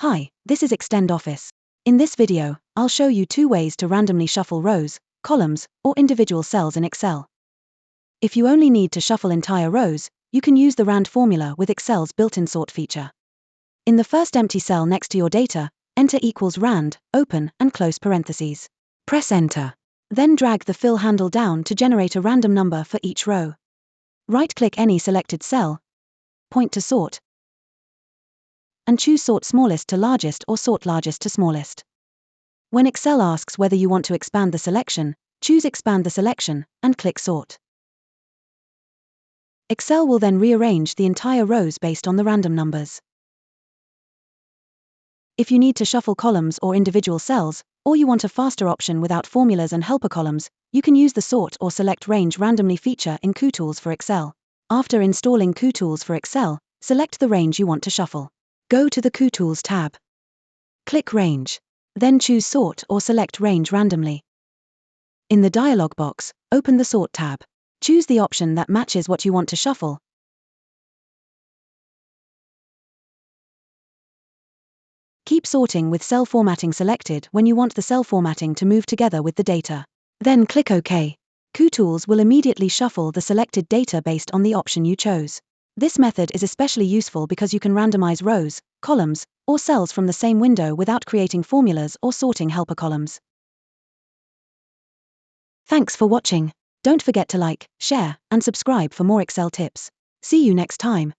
Hi, this is Extend Office. In this video, I'll show you 2 ways to randomly shuffle rows, columns, or individual cells in Excel. If you only need to shuffle entire rows, you can use the rand formula with Excel's built-in sort feature. In the first empty cell next to your data, enter equals rand, open and close parentheses. Press enter. Then drag the fill handle down to generate a random number for each row. Right-click any selected cell, point to sort, and choose Sort Smallest to Largest or Sort Largest to Smallest. When Excel asks whether you want to expand the selection, choose Expand the Selection, and click Sort. Excel will then rearrange the entire rows based on the random numbers. If you need to shuffle columns or individual cells, or you want a faster option without formulas and helper columns, you can use the Sort or Select Range randomly feature in Kutools for Excel. After installing Kutools for Excel, select the range you want to shuffle. Go to the Kutools tab. Click Range. Then choose Sort or Select Range randomly. In the dialog box, open the Sort tab. Choose the option that matches what you want to shuffle. Keep sorting with cell formatting selected when you want the cell formatting to move together with the data. Then click OK. Kutools will immediately shuffle the selected data based on the option you chose. This method is especially useful because you can randomize rows, columns, or cells from the same window without creating formulas or sorting helper columns. Thanks for watching. Don't forget to like, share, and subscribe for more Excel tips. See you next time.